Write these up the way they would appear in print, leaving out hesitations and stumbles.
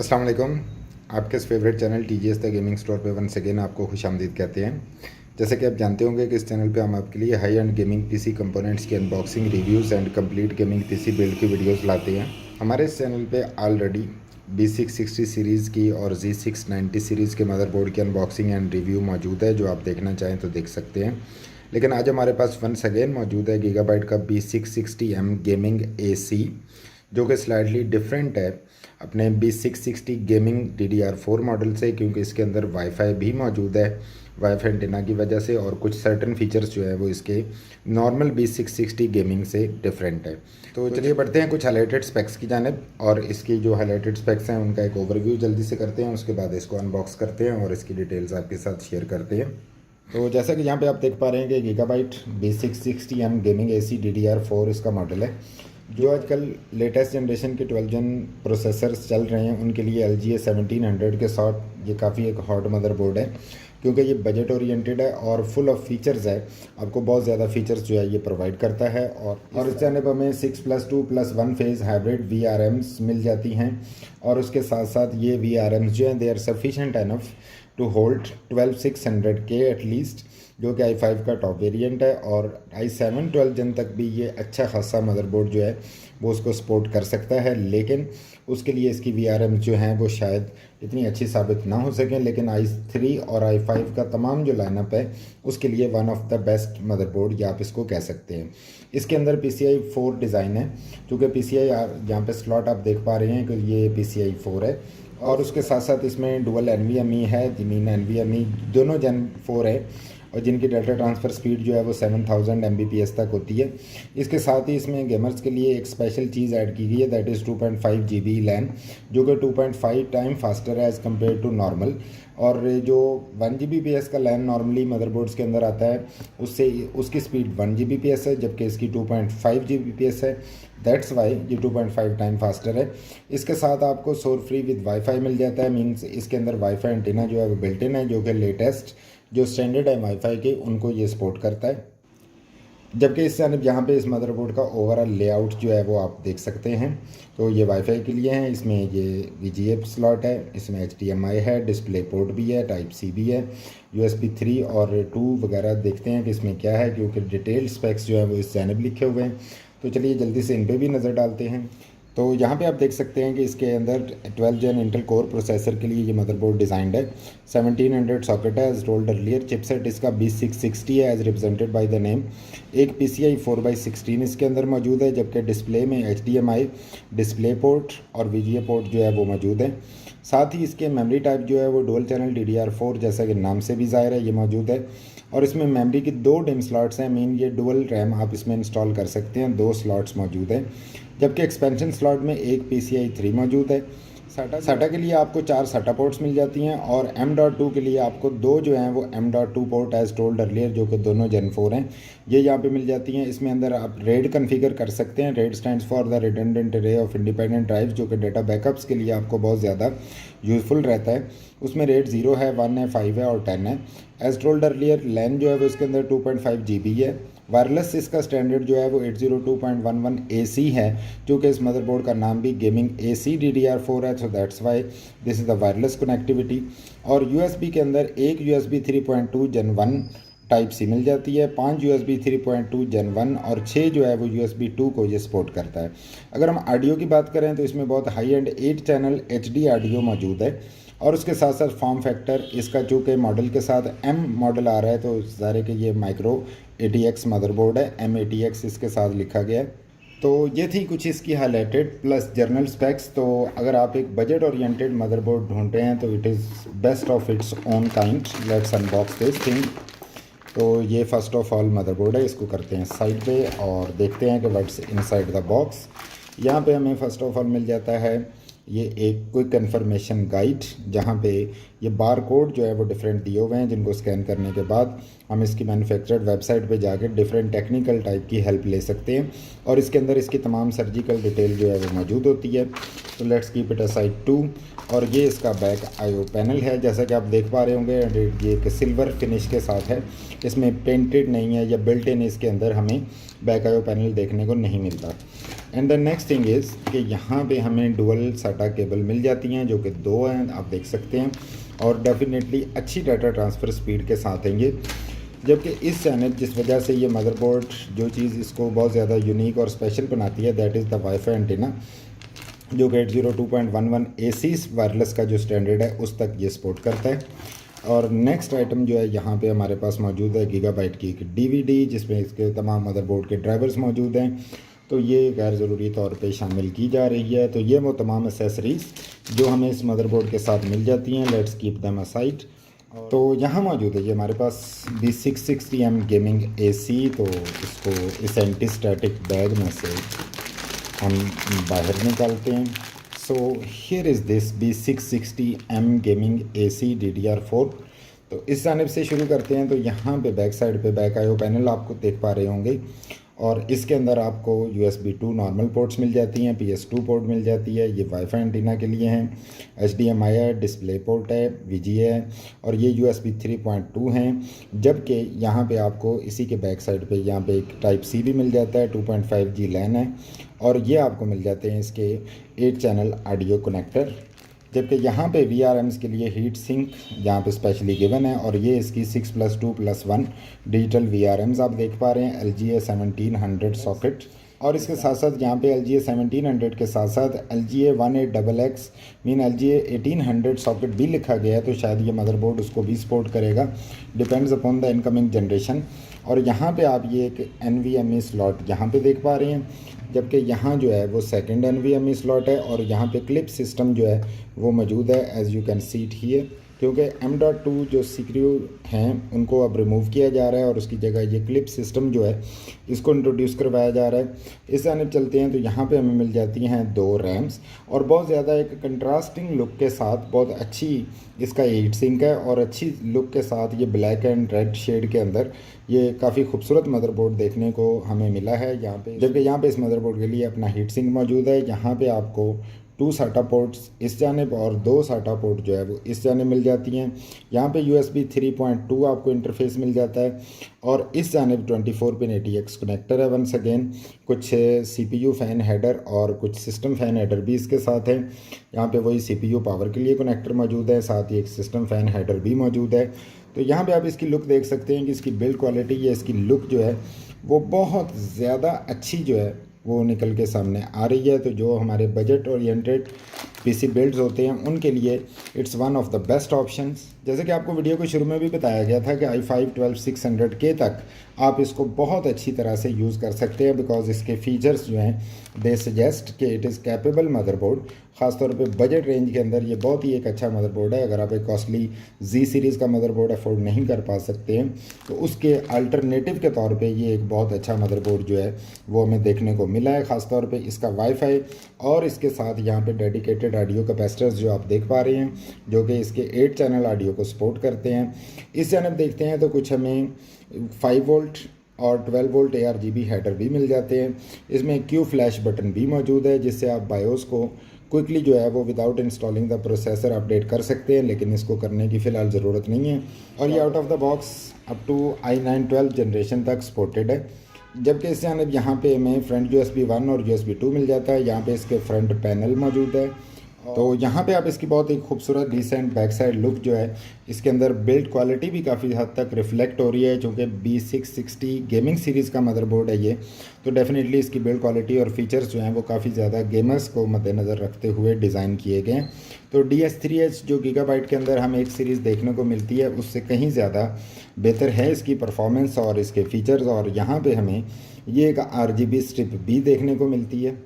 अस्सलाम वालेकुम। आपके इस favourite channel TGS the gaming store पे वंस अगेन आपको खुशामदीद कहते हैं। जैसे कि आप जानते होंगे कि इस चैनल पे हम आपके लिए high end gaming PC components की unboxing, reviews and complete gaming PC build की वीडियोस लाते हैं। हमारे इस चैनल पे ऑलरेडी B660 सीरीज़ की और Z690 सीरीज़ के मदरबोर्ड की अनबॉक्सिंग एंड रिव्यू मौजूद है, जो आप देखना चाहें तो देख सकते हैं। लेकिन आज हमारे पास वंस अगेन मौजूद है गीगाबाइट का B660M गेमिंग AC, जो कि स्लाइटली डिफरेंट है अपने B660 गेमिंग DDR4 मॉडल से, क्योंकि इसके अंदर वाईफाई भी मौजूद है वाईफाई एंटीना की वजह से, और कुछ सर्टन फीचर्स जो है वो इसके नॉर्मल B660 गेमिंग से डिफरेंट है। तो चलिए बढ़ते हैं कुछ हाईलाइटेड स्पेक्स की जानिब, और इसकी जो हाईलाइटेड स्पेक्स हैं उनका एक ओवरव्यू जल्दी से करते हैं। उसके बाद इसको अनबॉक्स करते हैं और इसकी डिटेल्स आपके साथ शेयर करते हैं। तो जैसा कि यहाँ पे आप देख पा रहे हैं कि gigabyte B660M gaming AC DDR4 इसका मॉडल है। जो आजकल लेटेस्ट जनरेशन के 12 जन प्रोसेसर्स चल रहे हैं उनके लिए LGA 1700 के साथ ये काफ़ी एक हॉट मदरबोर्ड है, क्योंकि ये बजट ओरिएंटेड है और फुल ऑफ फीचर्स है। आपको बहुत ज़्यादा फीचर्स जो है ये प्रोवाइड करता है। और इस चैनल पर हमें 6+2+1 फेज़ हाइब्रिड VRMs मिल जाती हैं, और उसके साथ साथ ये VRMs जो हैं they are sufficient enough to hold 12600K at least, जो कि i5 का टॉप वेरिएंट है। और i7 12 जन तक भी ये अच्छा खासा मदरबोर्ड जो है वो उसको सपोर्ट कर सकता है, लेकिन उसके लिए इसकी VRM जो हैं वो शायद इतनी अच्छी साबित ना हो सकें। लेकिन i3 और i5 का तमाम जो लाइनअप है उसके लिए one of the best motherboard या आप इसको कह सकते हैं। इसके अंदर PCI 4 डिज़ाइन है, क्योंकि PCI यहाँ पे स्लॉट आप देख पा रहे हैं कि ये PCI 4 है, और उसके साथ साथ इसमें डुअल NVMe है, ज़मीन NVMe दोनों Gen 4 है, और जिनकी डाटा ट्रांसफ़र स्पीड जो है वो 7000 Mbps तक होती है। इसके साथ ही इसमें गेमर्स के लिए एक स्पेशल चीज़ ऐड की गई है, दैट इज़ 2.5 GB लैन, जो कि 2.5 टाइम फास्टर है एज़ कम्पेयर टू नॉर्मल। और जो 1 Gbps का लैन नॉर्मली मदरबोर्ड्स के अंदर आता है उससे उसकी स्पीड 1 Gbps है, जबकि इसकी 2.5 Gbps है। दैट्स वाई ये 2.5 टाइम फास्टर है। इसके साथ आपको सोर फ्री विद वाईफाई मिल जाता है, मीन्स इसके अंदर वाईफाई एंटीना जो है वो बिल्ट इन है, जो कि लेटेस्ट जो स्टैंडर्ड है वाईफाई के उनको ये सपोर्ट करता है। जबकि इस यहाँ पे इस मदरबोर्ड का ओवरऑल लेआउट जो है वो आप देख सकते हैं। तो ये वाईफाई के लिए हैं, इसमें ये VGA स्लॉट है, इसमें HDMI है, डिस्प्ले पोर्ट भी है, टाइप C भी है, USB 3 और 2 वगैरह। देखते हैं कि इसमें क्या है, क्योंकि डिटेल स्पेक्स जो है वो इस जानिब लिखे हुए हैं। तो चलिए जल्दी से इन पर भी नज़र डालते हैं। तो यहाँ पे आप देख सकते हैं कि इसके अंदर 12 जन इंटेल कोर प्रोसेसर के लिए ये मदरबोर्ड डिज़ाइंड है। 1700 सॉकेट है एज टोल्ड अर्लियर। चिपसेट इसका B660 है as represented by the name. एक PCI 4/16 इसके अंदर मौजूद है, जबकि डिस्प्ले में HDMI डिस्प्ले पोर्ट और VGA पोर्ट जो है वो मौजूद है। साथ ही इसके मेमोरी टाइप जो है वो डुअल चैनल DDR4 जैसा कि नाम से भी ज़ाहिर है ये मौजूद है। और इसमें मेमोरी की 2 डिम स्लॉट्स हैं, मीन ये डुअल रैम आप इसमें इंस्टॉल कर सकते हैं, 2 स्लॉट्स मौजूद हैं। जबकि एक्सपेंशन स्लॉट में एक PCI 3 मौजूद है। SATA के लिए आपको 4 SATA पोर्ट्स मिल जाती हैं, और M.2 के लिए आपको 2 जो हैं वो M.2 port as told earlier, जो कि दोनों Gen 4 हैं, ये यहाँ पे मिल जाती हैं। इसमें अंदर आप RAID कन्फिगर कर सकते हैं। RAID stands for the redundant अरे ऑफ इंडिपेंडेंट ड्राइव्स, जो कि डाटा बैकअप्स के लिए आपको बहुत ज़्यादा यूज़फुल रहता है। उसमें RAID 0 है, 1 है, 5 है और 10 है। एज टोल्ड अर्लियर लैन जो है वो इसके अंदर 2.5 GB है। वायरलेस इसका स्टैंडर्ड जो है वो 802.11 AC है, जो कि इस मदरबोर्ड का नाम भी गेमिंग AC DDR4 है, so that's why this is the wireless connectivity. और USB के अंदर एक USB 3.2 Gen 1 टाइप C मिल जाती है, 5 USB 3.2 Gen 1 और 6 जो है वो USB 2 को ये सपोर्ट करता है। अगर हम ऑडियो की बात करें तो इसमें बहुत high and 8 channel HD audio मौजूद है। और उसके साथ साथ फॉर्म फैक्टर इसका चूँकि मॉडल के साथ M मॉडल आ रहा है, तो ज़ाहिर है कि ये माइक्रो ATX मदरबोर्ड है, M-ATX इसके साथ लिखा गया है। तो ये थी कुछ इसकी हाईलाइटेड प्लस जर्नल स्पेक्स। तो अगर आप एक बजट ओरिएंटेड मदरबोर्ड ढूंढते हैं तो it is best of its own kind. Let's unbox this thing. तो ये फर्स्ट ऑफ ऑल मदरबोर्ड है, इसको करते हैं साइड पे और देखते हैं कि व्हाट्स इनसाइड द बॉक्स। यहाँ पे हमें फर्स्ट ऑफ ऑल मिल जाता है ये एक क्विक कन्फर्मेशन गाइड, जहाँ पे ये बार कोड जो है वो डिफरेंट दिए हुए हैं, जिनको स्कैन करने के बाद हम इसकी मैन्युफैक्चर्ड वेबसाइट पे जाकर डिफरेंट टेक्निकल टाइप की हेल्प ले सकते हैं, और इसके अंदर इसकी तमाम सर्जिकल डिटेल जो है वो मौजूद होती है। तो लेट्स कीप इट असाइड 2। और ये इसका बैक IO पैनल है, जैसा कि आप देख पा रहे होंगे ये एक सिल्वर फिनिश के साथ है, इसमें पेंटेड नहीं है या बिल्ट इन इसके अंदर हमें बैक IO पैनल देखने को नहीं मिलता। And the next thing is कि यहाँ पे हमें डुअल साटा केबल मिल जाती हैं जो कि 2 हैं, आप देख सकते हैं, और डेफिनेटली अच्छी डाटा ट्रांसफ़र स्पीड के साथ हैं ये। जबकि इस चैनल जिस वजह से ये मदरबोर्ड जो चीज़ इसको बहुत ज़्यादा यूनिक और स्पेशल बनाती है that is the wifi antenna, जो कि 802.11 AC वायरलेस का जो स्टैंडर्ड है उस तक ये सपोर्ट करता है। और नेक्स्ट आइटम जो है यहाँ पे हमारे पास मौजूद है गीगाबाइट की एक DVD जिसमें इसके तमाम मदरबोर्ड के ड्राइवर्स मौजूद हैं, तो ये गैर ज़रूरी तौर पे शामिल की जा रही है। तो ये वो तमाम एसेसरीज़ जो हमें इस मदरबोर्ड के साथ मिल जाती हैं, लेट्स कीप देम असाइड। तो यहाँ मौजूद है ये हमारे पास B660M गेमिंग AC। तो इसको इस एंटी स्टैटिक बैग में से हम बाहर निकालते हैं। So here is this B660M gaming AC DDR4। तो इस जानिब से शुरू करते हैं। तो यहाँ पे बैक साइड पे बैक IO पैनल आपको देख पा रहे होंगे, और इसके अंदर आपको USB 2 नॉर्मल पोर्ट्स मिल जाती हैं, PS2 पोर्ट मिल जाती है, ये वाईफाई एंटीना के लिए हैं, HDMI है, डिस्प्ले पोर्ट है, VGA है, और ये USB 3.2 हैं। जबकि यहाँ पे आपको इसी के बैक साइड पे यहाँ पे एक Type-C भी मिल जाता है, 2.5G लैन है, और ये आपको मिल जाते हैं इसके 8 चैनल ऑडियो कनेक्टर। जबकि यहाँ पे VRMs के लिए हीट सिंक यहाँ पे स्पेशली गिवन है, और ये इसकी 6+2+1 डिजिटल VRMs आप देख पा रहे हैं, LGA 1700 सॉकेट। और इसके साथ साथ यहाँ पे LGA 1700 के साथ साथ LGA 18XX mean LGA 1800 socket भी लिखा गया है, तो शायद ये मदरबोर्ड उसको भी सपोर्ट करेगा, depends upon the incoming generation. और यहाँ पे आप ये एक NVMe स्लॉट यहाँ पे देख पा रहे हैं, जबकि यहाँ जो है वो सेकंड NVMe स्लॉट है, और यहाँ पे क्लिप सिस्टम जो है वो मौजूद है, as you can see it here. क्योंकि M.2 जो CPU हैं उनको अब रिमूव किया जा रहा है, और उसकी जगह ये क्लिप सिस्टम जो है इसको इंट्रोड्यूस करवाया जा रहा है। इस जानिब चलते हैं। तो यहाँ पे हमें मिल जाती हैं 2 रैम्स, और बहुत ज़्यादा एक कंट्रास्टिंग लुक के साथ बहुत अच्छी इसका हीट सिंक है, और अच्छी लुक के साथ ये ब्लैक एंड रेड शेड के अंदर ये काफ़ी खूबसूरत मदरबोर्ड देखने को हमें मिला है यहाँ पे। जबकि यहाँ पे इस मदरबोर्ड के लिए अपना हीट सिंक मौजूद है। यहाँ पे आपको 2 SATA पोर्ट्स इस जानिब और 2 SATA पोर्ट जो है वो इस जानिब मिल जाती हैं। यहाँ पे USB 3.2 आपको इंटरफेस मिल जाता है, और इस जानिब 24 पिन ATX कनेक्टर है वंस अगेन। कुछ CPU फ़ैन हेडर और कुछ सिस्टम फ़ैन हेडर भी इसके साथ है। यहाँ पे वही CPU पावर के लिए कनेक्टर मौजूद है, साथ ही एक सिस्टम फ़ैन हेडर भी मौजूद है। तो यहाँ पे आप इसकी लुक देख सकते हैं कि इसकी बिल्ड क्वालिटी या इसकी लुक जो है वो बहुत ज़्यादा अच्छी जो है वो निकल के सामने आ रही है। तो जो हमारे बजट ओरिएंटेड PC बिल्ड्स होते हैं उनके लिए it's one of the best options. जैसे कि आपको वीडियो के शुरू में भी बताया गया था कि i5 12600K तक आप इसको बहुत अच्छी तरह से यूज़ कर सकते हैं, बिकॉज इसके फीचर्स जो हैं दे सजेस्ट कि इट इज़ कैपेबल मदरबोर्ड। ख़ासतौर पे बजट रेंज के अंदर ये बहुत ही एक अच्छा मदरबोर्ड है। अगर आप एक कॉस्टली Z सीरीज़ का मदरबोर्ड अफोर्ड नहीं कर पा सकते हैं तो उसके अल्टरनेटिव के तौर पे ये एक बहुत अच्छा मदरबोर्ड जो है वो हमें देखने को मिला है। ख़ासतौर पे इसका वाईफाई और इसके साथ यहाँ पे डेडिकेटेड ऑडियो कैपेसिटर्स जो आप देख पा रहे हैं, जो कि इसके 8 चैनल ऑडियो को सपोर्ट करते हैं। इस जानब देखते हैं तो कुछ हमें 5 वोल्ट और 12 वोल्ट ARGB हेडर भी मिल जाते हैं। इसमें Q फ्लैश बटन भी मौजूद है, जिससे आप बायोस को क्विकली जो है वो without installing the processor update कर सकते हैं, लेकिन इसको करने की फ़िलहाल ज़रूरत नहीं है। और ये out of the box up to i9 12 generation तक सपोर्टेड है। जबकि इस जानब यहाँ पे हमें फ्रंट USB 1 और USB 2 मिल जाता है। यहाँ पे इसके फ्रंट पैनल मौजूद है, तो यहाँ पे आप इसकी बहुत ही खूबसूरत डिसेंट बैक साइड लुक जो है इसके अंदर बिल्ड क्वालिटी भी काफ़ी हद तक रिफ्लेक्ट हो रही है। चूँकि B660 गेमिंग सीरीज़ का मदरबोर्ड है ये, तो डेफिनेटली इसकी बिल्ड क्वालिटी और फीचर्स जो हैं वो काफ़ी ज़्यादा गेमर्स को मद्देनज़र रखते हुए डिज़ाइन किए गए हैं। तो DS3H जो गीगाबाइट के अंदर हमें एक सीरीज़ देखने को मिलती है उससे कहीं ज़्यादा बेहतर है इसकी परफॉर्मेंस और इसके फीचर्स। और यहाँ पर हमें ये एक RGB स्ट्रिप भी देखने को मिलती है।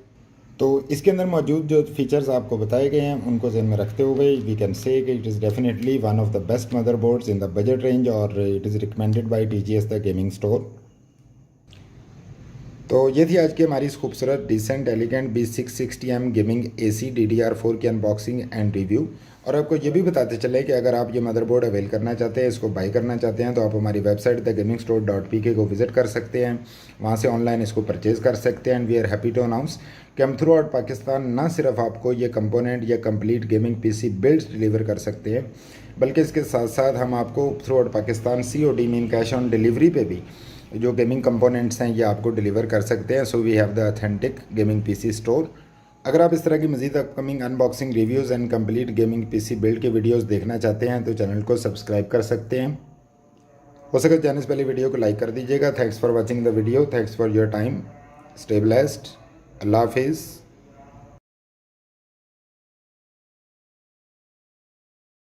तो इसके अंदर मौजूद जो फीचर्स आपको बताए गए हैं उनको ज़हन में रखते हुए वी कैन से कि it is definitely one of the best motherboards in the budget range, और it is recommended by TGS the gaming store. तो ये थी आज की हमारी इस खूबसूरत decent elegant B660M gaming AC DDR4 की अनबॉक्सिंग एंड रिव्यू। और आपको ये भी बताते चले कि अगर आप ये मदरबोर्ड अवेल करना चाहते हैं, इसको बाई करना चाहते हैं, तो आप हमारी वेबसाइट thegamingstore.pk को विज़िट कर सकते हैं। वहाँ से ऑनलाइन इसको परचेज़ कर सकते हैं। And we are happy to announce कि हम थ्रू आउट पाकिस्तान ना सिर्फ आपको ये कंपोनेंट या complete gaming PC builds deliver कर सकते हैं, बल्कि इसके साथ साथ हम आपको through out Pakistan COD mean cash on delivery पे भी जो गेमिंग कंपोनेंट्स हैं ये आपको डिलीवर कर सकते हैं। So we have the authentic gaming PC store. अगर आप इस तरह की मज़ीद upcoming unboxing reviews and complete gaming PC build के वीडियोस देखना चाहते हैं तो चैनल को सब्सक्राइब कर सकते हैं। हो सके जाने से पहले वीडियो को लाइक कर दीजिएगा। Thanks for watching the video, thanks for your time, stay blessed, अल्लाह हाफिज़।